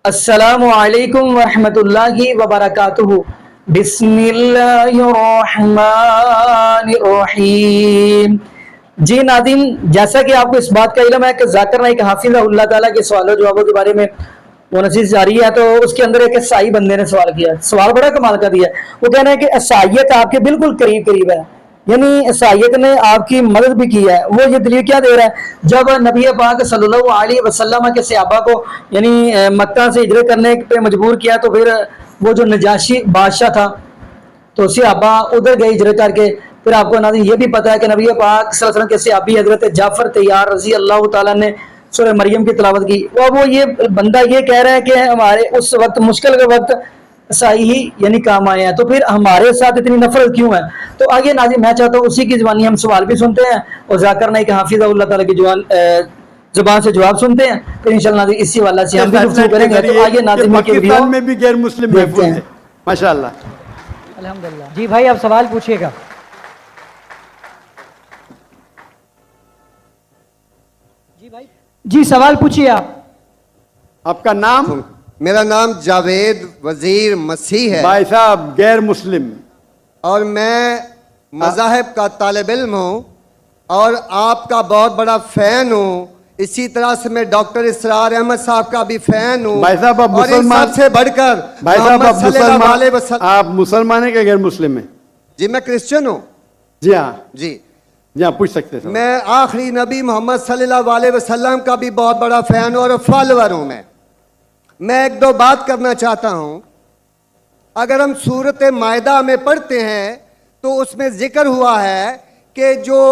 السلام علیکم ورحمۃ اللہ وبرکاتہ۔ بسم اللہ الرحمن الرحیم۔ جی ناظرین، جیسا کہ آپ کو اس بات کا علم ہے کہ ذاکر نائک حافظہ اللہ تعالیٰ کے سوال و جوابوں کے بارے میں منعقد جاری ہے، تو اس کے اندر ایک عیسائی بندے نے سوال کیا، سوال بڑا کمال کا دیا ہے۔ وہ کہنا ہے کہ عیسائیت آپ کے بالکل قریب ہے، یعنی عیسائیت نے آپ کی مدد بھی کی ہے۔ وہ یہ دلیل کیا دے رہا ہے؟ جب نبی پاک صلی اللہ علیہ وسلم کے صحابہ کو یعنی مکہ سے ہجرت کرنے پہ مجبور کیا، تو پھر وہ جو نجاشی بادشاہ تھا تو صحابہ ادھر گئے ہجرت کر کے۔ پھر آپ کو ناظرین یہ بھی پتا ہے کہ نبی پاک صلی اللہ علیہ وسلم کے صحابی حضرت جعفر طیار رضی اللہ تعالیٰ نے سورہ مریم کی تلاوت کی۔ وہ یہ بندہ یہ کہہ رہا ہے کہ ہمارے اس وقت مشکل کے وقت عیسائی ہی یعنی کام آئے ہیں، تو پھر ہمارے ساتھ اتنی نفرت کیوں ہے؟ تو آگے ناظرین میں چاہتا ہوں اسی کی زبانی ہم سوال بھی سنتے ہیں اور ذاکر نائک حافظہ اللہ تعالیٰ کی زبان سے جواب سنتے ہیں، پھر انشاءاللہ ناظرین اسی والا سے ہم بھی گفتگو کریں گے۔ تو آئیے ناظرین کی ویڈیو پاکستان میں بھی غیر مسلم محفوظ ہے ماشاءاللہ۔ الحمدللہ۔ جی بھائی آپ سوال پوچھئے گا۔ جی سوال پوچھئے آپ کا نام؟ میرا نام جاوید وزیر مسیح ہے بھائی صاحب غیر مسلم، اور میں مذاہب کا طالب علم ہوں اور آپ کا بہت بڑا فین ہوں۔ اسی طرح سے میں ڈاکٹر اسرار احمد صاحب کا بھی فین ہوں، بھائی صاحب آپ اور ان مسلمان سب سے بڑھ کر بھائی صاحب محمد صلی اللہ علیہ وسلم۔ آپ مسلمان ہیں کہ غیر مسلم ہیں؟ جی میں کرسچن ہوں۔ جی ہاں جی جی ہاں پوچھ سکتے ہیں۔ میں آخری نبی محمد صلی اللہ علیہ وسلم کا بھی بہت بڑا فین اور فالوور ہوں۔ میں ایک دو بات کرنا چاہتا ہوں۔ اگر ہم سورۃ مائدہ میں پڑھتے ہیں تو اس میں ذکر ہوا ہے کہ جو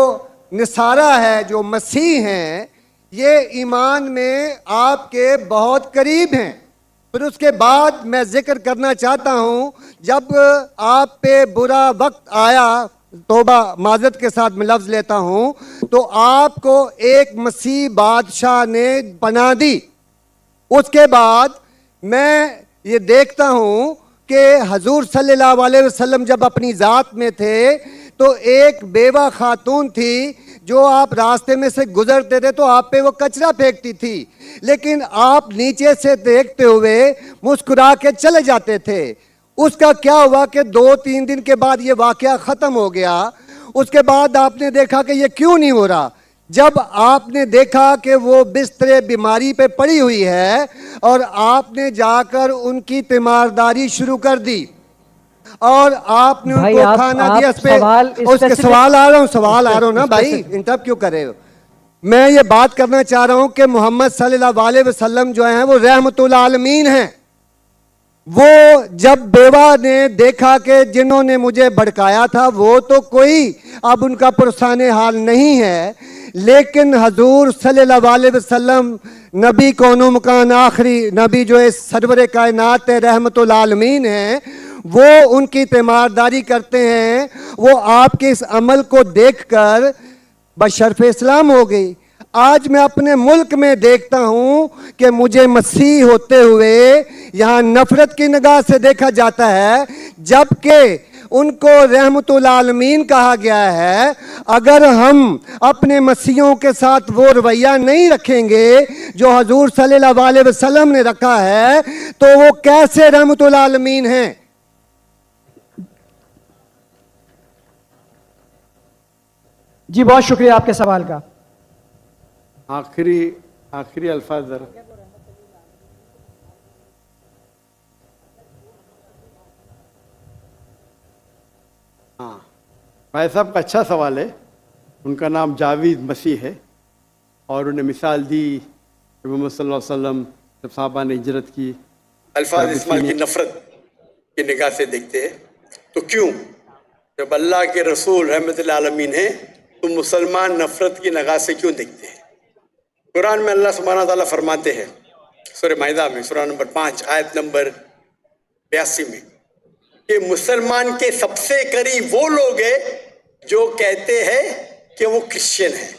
نصارہ ہے، جو مسیح ہیں، یہ ایمان میں آپ کے بہت قریب ہیں۔ پھر اس کے بعد میں ذکر کرنا چاہتا ہوں، جب آپ پہ برا وقت آیا، توبہ معذرت کے ساتھ میں لفظ لیتا ہوں، تو آپ کو ایک مسیح بادشاہ نے پناہ دی۔ اس کے بعد میں یہ دیکھتا ہوں کہ حضور صلی اللہ علیہ وسلم جب اپنی ذات میں تھے تو ایک بیوہ خاتون تھی جو آپ راستے میں سے گزرتے تھے تو آپ پہ وہ کچرا پھینکتی تھی، لیکن آپ نیچے سے دیکھتے ہوئے مسکرا کے چلے جاتے تھے۔ اس کا کیا ہوا کہ 2-3 دن کے بعد یہ واقعہ ختم ہو گیا۔ اس کے بعد آپ نے دیکھا کہ یہ کیوں نہیں ہو رہا۔ جب آپ نے دیکھا کہ وہ بستر بیماری پہ پڑی ہوئی ہے اور آپ نے جا کر ان کی تیمارداری شروع کر دی اور آپ نے ان کو کھانا دیا، اس کے سوال آ رہا ہوں نا بھائی، انٹرپٹ کیوں کر رہے ہو؟ میں یہ بات کرنا چاہ رہا ہوں کہ محمد صلی اللہ علیہ وسلم جو ہیں وہ رحمت العالمین ہیں۔ وہ جب بیوہ نے دیکھا کہ جنہوں نے مجھے بھڑکایا تھا وہ تو کوئی اب ان کا پرسان حال نہیں ہے، لیکن حضور صلی اللہ علیہ وسلم نبی کون و مکان آخری نبی جو اس سرور کائنات رحمت العالمین ہیں، وہ ان کی تیمارداری کرتے ہیں۔ وہ آپ کے اس عمل کو دیکھ کر بشرف اسلام ہو گئی۔ آج میں اپنے ملک میں دیکھتا ہوں کہ مجھے مسیح ہوتے ہوئے یہاں نفرت کی نگاہ سے دیکھا جاتا ہے، جبکہ ان کو رحمت العالمین کہا گیا ہے۔ اگر ہم اپنے مسیحوں کے ساتھ وہ رویہ نہیں رکھیں گے جو حضور صلی اللہ علیہ وسلم نے رکھا ہے تو وہ کیسے رحمت العالمین ہیں؟ جی بہت شکریہ آپ کے سوال کا۔ آخری الفاظ ذرا۔ ہاں بھائی صاحب کا اچھا سوال ہے۔ ان کا نام جاوید مسیح ہے اور انہیں مثال دی کہ محمد صلی اللہ علیہ وسلم جب صحابہ نے ہجرت کی، الفاظ اسماعیل کی نفرت کی نگاہ سے دیکھتے ہیں تو کیوں؟ جب اللہ کے رسول رحمت العالمین ہیں تو مسلمان نفرت کی نگاہ سے کیوں دیکھتے ہیں؟ قرآن میں اللہ سبحانہ تعالیٰ فرماتے ہیں سورہ مائدہ میں سورہ نمبر 5 آیت نمبر 82 میں کہ مسلمان کے سب سے قریب وہ لوگ ہیں جو کہتے ہیں کہ وہ کرسچن ہیں۔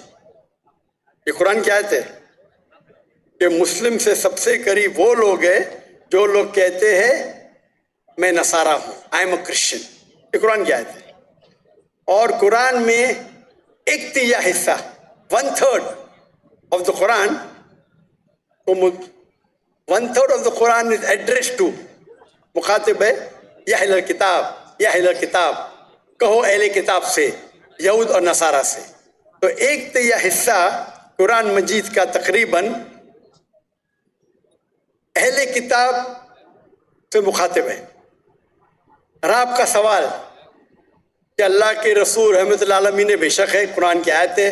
یہ قرآن کی آیت ہے کہ مسلم سے سب سے قریب وہ لوگ ہیں جو لوگ کہتے ہیں میں نصارہ ہوں، آئی ایم اے کرسچن۔ یہ قرآن کی آیت ہے۔ اور قرآن میں 1/3 حصہ 1/3 of the Quran کو 1/3 of the Quran is addressed to, मुखातिब है या अहले किताब, या अहले किताब, कहो अहले किताब से, यहूद और नसारा से। तो एक तिहाई हिस्सा कुरान मजीद का तकरीबन अहले किताब से मुखातिब है। और आपका सवाल कि अल्लाह के रसूल रहमतुल आलमीन बेशक है, कुरान की आयत है,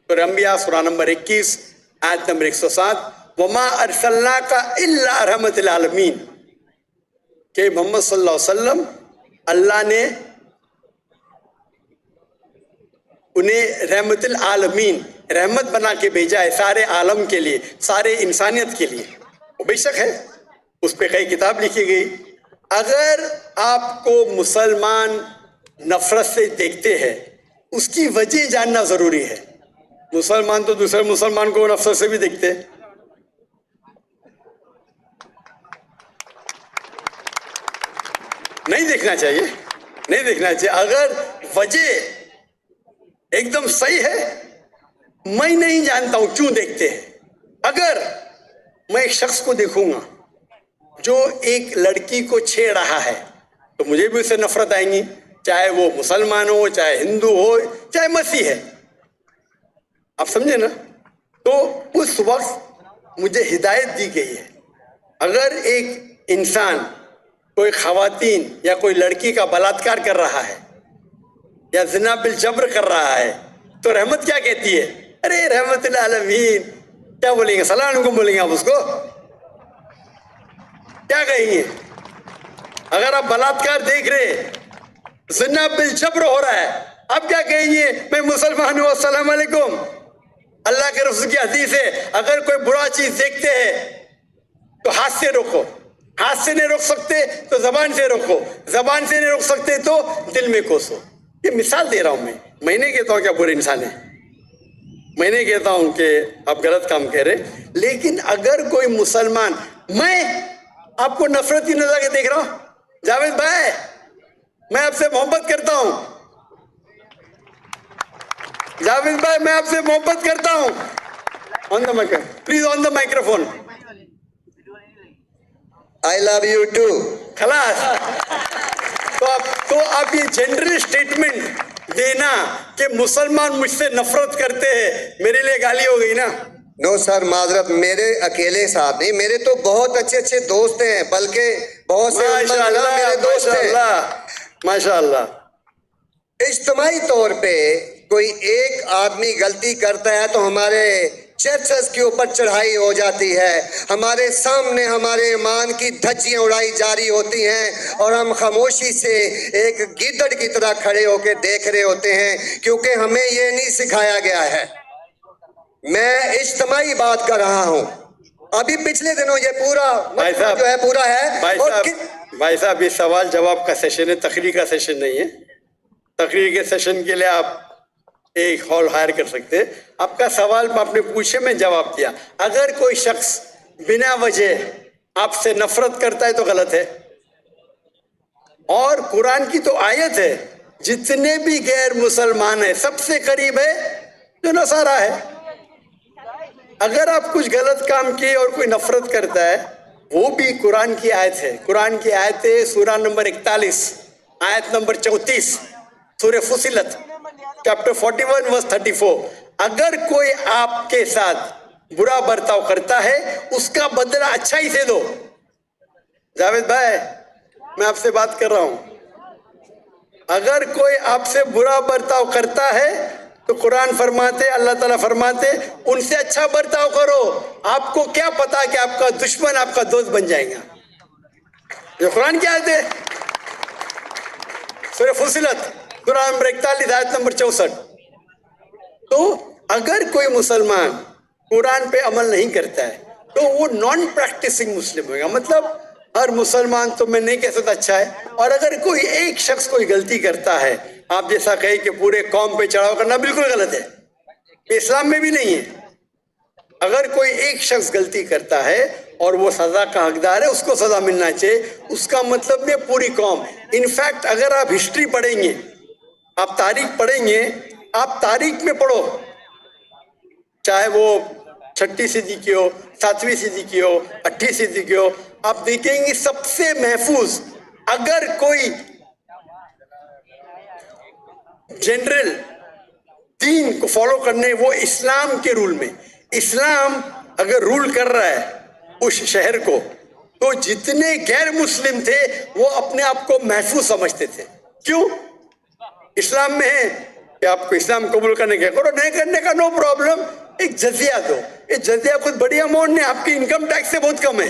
सूरह अंबिया सूरह नंबर 21 आयत नंबर 107, वमा अरसलनाका इल्ला रहमतुल आलमीन, कि मोहम्मद सल्लल्लाहु अलैहि वसल्लम अल्लाह ने उन्हें रहमतुल आलमीन, रहमत बना के भेजा है सारे आलम के लिए, सारे इंसानियत के लिए। वो बेशक है, उस पर कई किताब लिखी गई। अगर आपको मुसलमान नफरत से देखते हैं, उसकी वजह जानना जरूरी है। मुसलमान तो दूसरे मुसलमान को नफरत से भी देखते हैं। नहीं देखना चाहिए, नहीं देखना चाहिए। अगर वजह एकदम सही है, मैं नहीं जानता हूं क्यों देखते हैं। अगर मैं एक शख्स को देखूंगा जो एक लड़की को छेड़ रहा है, तो मुझे भी उससे नफरत आएंगी, चाहे वो मुसलमान हो, चाहे हिंदू हो, चाहे मसीह है। आप समझे ना? तो उस वक्त मुझे हिदायत दी गई है, अगर एक इंसान कोई खवातीन या कोई लड़की का बलात्कार कर रहा है या ज़िना बिल जबर कर रहा है, तो रहमत क्या कहती है? अरे रहमतुल आलमीन, क्या बोलेंगे? सलाम अलैकुम बोलेंगे आप उसको? क्या कहेंगे? अगर आप बलात्कार देख रहे, ज़िना बिल जबर हो रहा है, आप क्या कहेंगे? मैं मुसलमान हूँ, अस्सलाम वालेकुम। अल्लाह के रसूल की हदीस है, अगर कोई बुरा चीज देखते हैं तो हाथ से रोको, हाथ से नहीं रोक सकते तो जबान से रोको, जबान से नहीं रोक सकते तो दिल में कोसो। ये मिसाल दे रहा हूं मैं नहीं कहता हूं कि आप बुरे इंसान हैं, मैं नहीं कहता हूं कि आप गलत काम कह रहे, लेकिन अगर कोई मुसलमान, मैं आपको नफरत की नजर के देख रहा हूं, जावेद भाई मैं आपसे मोहब्बत करता हूं, जावेद भाई मैं आपसे मोहब्बत करता हूं, on the microphone please, on the microphone, I love you too. खलास। तो आप ये जनरल स्टेटमेंट देना कि मुसलमान मुझसे नफरत करते हैं, मेरे लिए गाली हो गई ना? नो सर, माजरत, मेरे अकेले साथ नहीं, मेरे तो बहुत अच्छे अच्छे दोस्त हैं, बल्कि बहुत से माशाअल्लाह, मेरे दोस्त हैं। माशाअल्लाह। इज्तिमाई तौर पे कोई एक आदमी गलती करता है तो हमारे चर्चेस के ऊपर चढ़ाई हो जाती है, हमारे सामने हमारे ईमान की धज्जियां उड़ाई जारी होती हैं और हम खामोशी से एक गिद्दड़ की तरह खड़े होकर देख रहे होते हैं, क्योंकि हमें ये नहीं सिखाया गया है। मैं इज्तिमाई बात कर रहा हूँ। अभी पिछले दिनों ये पूरा भाई साहब जो है पूरा है। भाई साहब ये सवाल जवाब का सेशन है, तकरीर का सेशन नहीं है। तकरीर के सेशन के लिए आप एक हॉल हायर कर सकते हैं। आपका सवाल आपने पूछे, मैं जवाब दिया। अगर कोई शख्स बिना वजह आपसे नफरत करता है तो गलत है, और कुरान की तो आयत है, जितने भी गैर मुसलमान है सबसे करीब है जो नसारा है। अगर आप कुछ गलत काम किए और कोई नफरत करता है, वो भी कुरान की आयत है। कुरान की आयत है सूरह नंबर 41 आयत नंबर 34 सूरह फुसिलत चैप्टर 41 वर्स 34। अगर कोई आपके साथ बुरा बर्ताव करता है, उसका बदला अच्छाई से दो। जावेद भाई मैं आपसे बात कर रहा हूं। अगर कोई आपसे बुरा बर्ताव करता है तो कुरान फरमाते, अल्लाह ताला फरमाते, उनसे अच्छा बर्ताव करो। आपको क्या पता कि आपका दुश्मन आपका दोस्त बन जाएगा। ये कुरान की आयत है, सूरह फुसिलत सूरह नंबर 41 आयत नंबर 64। तो अगर कोई मुसलमान कुरान पे अमल नहीं करता है तो वो नॉन प्रैक्टिसिंग मुस्लिम होगा। मतलब हर मुसलमान तो मैं नहीं कह सकता अच्छा है, और अगर कोई एक शख्स कोई गलती करता है, आप जैसा कहे कि पूरे कौम पे चढ़ाव करना बिल्कुल गलत है, इस्लाम में भी नहीं है। अगर कोई एक शख्स गलती करता है और वो सजा का हकदार है, उसको सजा मिलना चाहिए। उसका मतलब नहीं पूरी कौम। इनफैक्ट अगर आप हिस्ट्री पढ़ेंगे, आप तारीख पढ़ेंगे, आप तारीख में पढ़ो, चाहे वो छठी सदी की हो, 7वीं सदी की हो, 8वीं सदी की हो, आप देखेंगे सबसे महफूज अगर कोई जनरल दीन को फॉलो करने, वो इस्लाम के रूल में, इस्लाम अगर रूल कर रहा है उस शहर को, तो जितने गैर मुस्लिम थे वो अपने आप को महफूज समझते थे। क्यों? इस्लाम में है कि आपको इस्लाम कबूल करने का करो, नहीं करने का नो प्रॉब्लम, एक जजिया दो। ये जजिया कुछ बड़ी अमाउंट नहीं, आपकी इनकम टैक्स से बहुत कम है।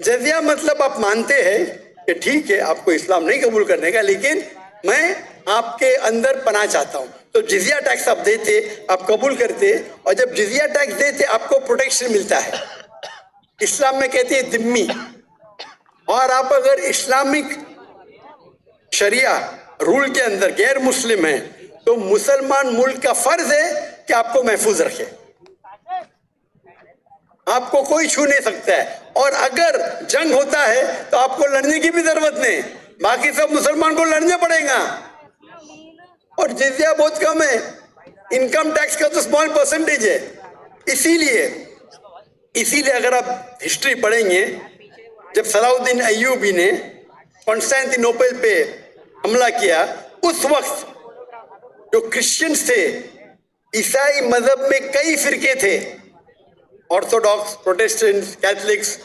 जजिया मतलब आप मानते हैं कि ठीक है आपको इस्लाम नहीं कबूल करने का, लेकिन मैं आपके अंदर पनाह चाहता हूं, तो जिजिया टैक्स आप देते, आप कबूल करते, और जब जिजिया टैक्स देते आपको प्रोटेक्शन मिलता है। इस्लाम में कहते हैं दिम्मी। और आप अगर इस्लामिक शरिया रूल के अंदर गैर मुस्लिम है, तो मुसलमान मुल्क का फर्ज है कि आपको महफूज रखे, आपको कोई छू नहीं सकता है। और अगर जंग होता है तो आपको लड़ने की भी जरूरत नहीं, बाकी सब मुसलमान को लड़ने पड़ेगा। और जिजिया बहुत कम है, इनकम टैक्स का तो स्मॉल परसेंटेज है। इसीलिए अगर आप हिस्ट्री पढ़ेंगे, जब सलाउद्दीन अय्यूबी ने कॉन्स्टेंटिनोपल पे हमला किया, उस वक्त जो क्रिश्चियंस थे, ईसाई मजहब में कई फिरके थे, ऑर्थोडॉक्स, प्रोटेस्टेंट, कैथलिक्स,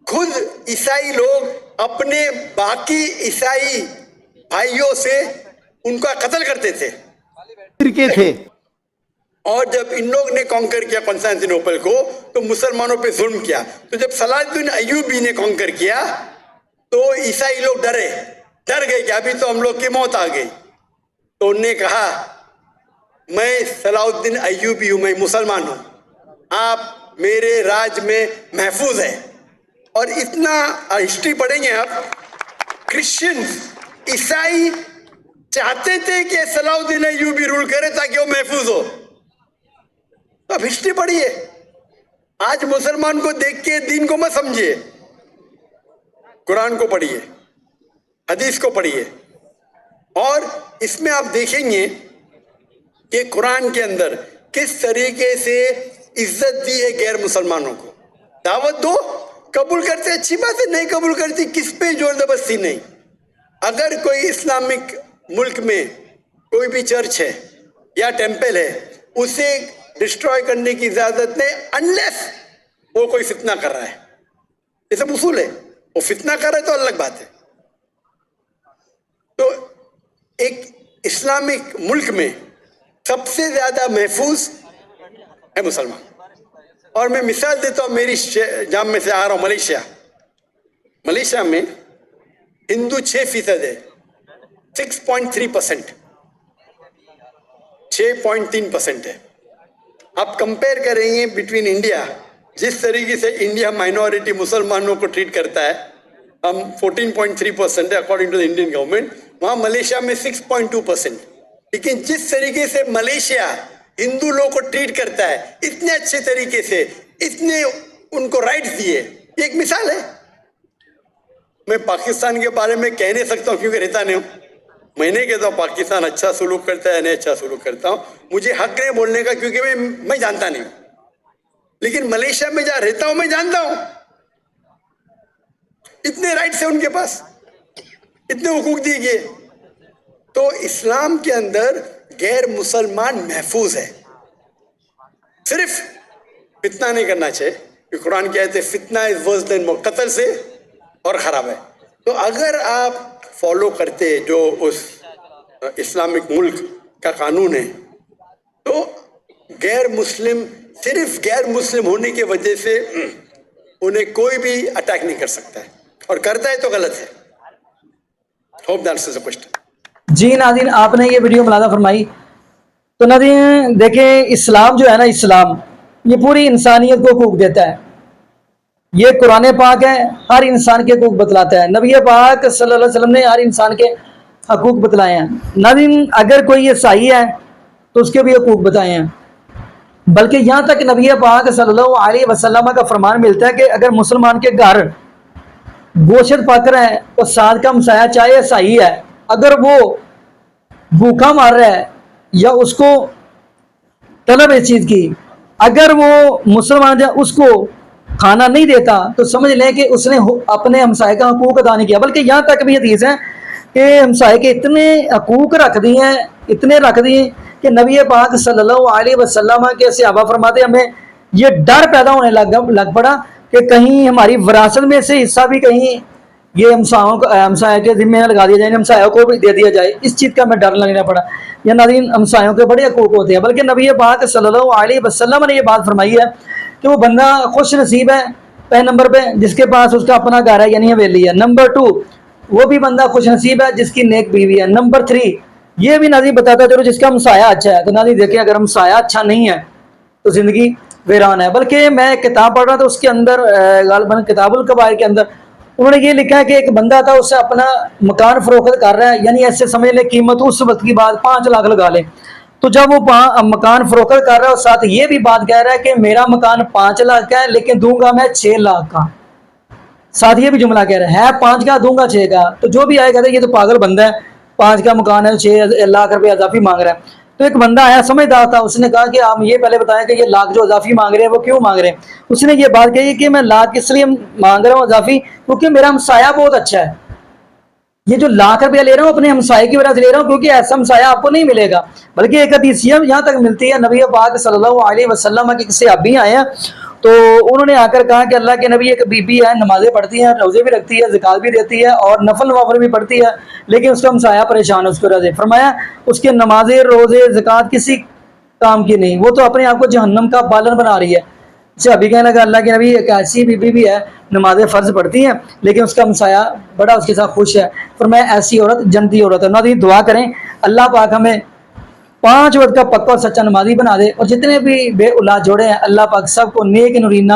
खुद ईसाई लोग अपने बाकी ईसाई भाइयों से उनका कत्ल करते थे, फिरके थे। और जब इन लोग ने कॉन्कर किया कॉन्स्टेंटिनोपल को, तो मुसलमानों पे जुल्म किया। तो जब सलाउद्दीन अय्यूबी ने कॉन्कर किया तो ईसाई लोग डर गए कि अभी तो हम लोग की मौत आ गई। तो उन्होंने कहा मैं सलाउद्दीन अय्यूबी हूं, मैं मुसलमान हूं, आप मेरे राज में महफूज है। और इतना हिस्ट्री पढ़ेंगे आप, क्रिश्चियंस, ईसाई चाहते थे कि सलाउद्दीन अय्यूबी रूल करे ताकि वो महफूज हो। तो अब हिस्ट्री पढ़िए, आज मुसलमान को देख के दीन को मत समझिए, कुरान को पढ़िए, हदीस को पढ़िए। और इसमें आप देखेंगे कि कुरान के अंदर किस तरीके से इज्जत दी है गैर मुसलमानों को। दावत दो, कबूल करते अच्छी बात है, नहीं कबूल करती किस पे जोर जबरदस्ती नहीं। अगर कोई इस्लामिक मुल्क में कोई भी चर्च है या टेंपल है, उसे डिस्ट्रॉय करने की इजाजत नहीं, अनलेस वो कोई फितना कर रहा है। ये सब उसूल है, वो फितना कर रहा है तो अलग बात है। तो एक इस्लामिक मुल्क में सबसे ज्यादा महफूज है मुसलमान। और मैं मिसाल देता हूं, मेरी जहाँ में से आ रहा हूं, मलेशिया में हिंदू 6% है, 6.3%, 6.3% है। आप कंपेयर करेंगे बिटवीन इंडिया, जिस तरीके से इंडिया माइनॉरिटी मुसलमानों को ट्रीट करता है, हम 14.3% है according to the Indian government, वहाँ मलेशिया में 6.2%। लेकिन जिस तरीके से मलेशिया हिंदू लोगों को ट्रीट करता है, इतने अच्छे तरीके से, इतने उनको राइट्स दिए, ये एक मिसाल है। मैं पाकिस्तान के बारे में कह नहीं सकता हूँ क्योंकि रहता नहीं हूँ। मैं नहीं कहता हूँ पाकिस्तान अच्छा सुलूक करता है, नहीं अच्छा सुलूक करता हूँ, मुझे हक नहीं बोलने का क्योंकि मैं जानता नहीं हूँ। लेकिन मलेशिया में जहाँ रहता हूँ मैं जानता हूँ, इतने राइट्स है उनके पास, इतने हुकूक दिए गए। तो इस्लाम के अंदर गैर मुसलमान महफूज है। सिर्फ फितना नहीं करना चाहिए, कि कुरान कहते हैं फितना इज वर्स देन कत्ल से और खराब है। तो अगर आप फॉलो करते जो उस इस्लामिक मुल्क का कानून है, तो गैर मुस्लिम, सिर्फ गैर मुस्लिम होने की वजह से उन्हें कोई भी अटैक नहीं कर सकता है, और करता है तो गलत है। Hope that answers the question. जी नाज़रीन, आपने ये वीडियो मुलादा फरमाई। तो नाज़रीन देखें, इस्लाम जो है ना, इस्लाम ये पूरी इंसानियत को हकूक देता है। ये कुरान पाक है, हर इंसान के हकूक बतलाता है। नबी पाक सल्लल्लाहु अलैहि वसल्लम ने हर इंसान के हकूक बतलाए हैं। नाज़रीन अगर कोई ये सही है तो उसके भी हकूक बताए हैं। बल्कि यहाँ तक नबी पाक सल्लल्लाहु अलैहि वसल्लम का फरमान मिलता है कि अगर मुसलमान के घर गोश्त पक रहा है तो साथ का हमसाया चाहे सही है, अगर वो भूखा मार रहा है या उसको तलब इस चीज़ की, اگر وہ مسلمان جو اس کو کھانا نہیں دیتا تو سمجھ لیں کہ اس نے اپنے ہمسائے کا حقوق ادا نہیں کیا. بلکہ یہاں تک بھی حدیث ہے کہ ہمسائے کے اتنے حقوق رکھ دیے ہیں، اتنے رکھ دیے کہ نبی پاک صلی اللہ علیہ وسلم کے صحابہ فرماتے ہمیں یہ ڈر پیدا ہونے لگ پڑا کہ کہیں ہماری وراثت میں سے حصہ بھی کہیں یہ ہمسایہ کے ذمہ لگا دیا جائے، ہمسایوں کو بھی دے دیا جائے. اس چیز کا ہمیں ڈر لگنا پڑا. یا ناظرین ہمسایوں کے بڑے حقوق ہوتے ہیں. بلکہ نبی پاک صلی اللہ علیہ وسلم نے یہ بات فرمائی ہے کہ وہ بندہ خوش نصیب ہے پہلے نمبر پہ جس کے پاس اس کا اپنا گھر ہے یعنی حویلی ہے. نمبر 2 وہ بھی بندہ خوش نصیب ہے جس کی نیک بیوی ہے. نمبر 3 یہ بھی ناظرین بتاتا ہے چلو جس کا ہمسایہ اچھا ہے. تو ناظرین دیکھیں اگر ہمسایہ اچھا نہیں ہے تو زندگی ویران ہے. بلکہ میں کتاب پڑھ رہا تھا اس کے اندر غالباً کتاب الکبائر کے اندر انہوں نے یہ لکھا ہے کہ ایک بندہ تھا اس سے اپنا مکان فروخت کر رہا ہے، یعنی ایسے سمجھ لیں قیمت اس وقت کی بات 5 لاکھ لگا لیں. تو جب وہ مکان فروخت کر رہا ہے اور ساتھ یہ بھی بات کہہ رہا ہے کہ میرا مکان 5 لاکھ کا ہے لیکن دوں گا میں 6 لاکھ کا. ساتھ یہ بھی جملہ کہہ رہا ہے 5 کا دوں گا 6 کا. تو جو بھی آئے کہتا ہے یہ تو پاگل بندہ ہے، 5 کا مکان ہے 6 لاکھ روپے اضافی مانگ رہا ہے. تو ایک بندہ آیا سمجھدار تھا، اس نے کہا کہ آپ یہ پہلے بتائیں کہ یہ لاکھ جو اضافی مانگ رہے ہیں وہ کیوں مانگ رہے ہیں. اس نے یہ بات کہی کہ میں لاکھ اس لیے مانگ رہا ہوں اضافی کیونکہ میرا ہمسایہ بہت اچھا ہے. یہ جو لاکھ روپیہ لے رہا ہوں اپنے ہمسائے کی وجہ سے لے رہا ہوں کیونکہ ایسا ہمسایہ آپ کو نہیں ملے گا. بلکہ ایک حدیث یہاں تک ملتی ہے نبی پاک صلی اللہ علیہ وسلم کے صحابی آئے ہیں تو انہوں نے آ کر کہا کہ اللہ کے نبی ایک بی بی ہے، نمازیں پڑھتی ہیں، روزے بھی رکھتی ہے، زکات بھی دیتی ہے اور نفل نوافل بھی پڑھتی ہے، لیکن اس کا ہمسایہ پریشان ہے اس کو رضے. فرمایا اس کے نمازیں روزے زکات کسی کام کی نہیں، وہ تو اپنے آپ کو جہنم کا بالن بنا رہی ہے. صحابی کہنے لگا اللہ کے نبی ایک ایسی بی بی بھی ہے نمازیں فرض پڑھتی ہیں لیکن اس کا ہمسایہ بڑا اس کے ساتھ خوش ہے. فرمایا ایسی عورت جنتی عورت ہے. ناظرین دعا کریں اللہ پاک ہمیں 5 وقت کا پکا اور سچا نمازی بنا دے اور جتنے بھی بے اولاد جوڑے ہیں اللہ پاک سب کو نیک نورینہ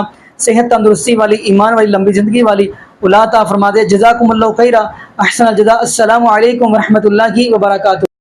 صحت تندرستی والی ایمان والی لمبی زندگی والی اولاد عطا فرما دے. جزاکم اللہ خیرہ احسن الجزاء. السلام علیکم ورحمۃ اللہ وبرکاتہ.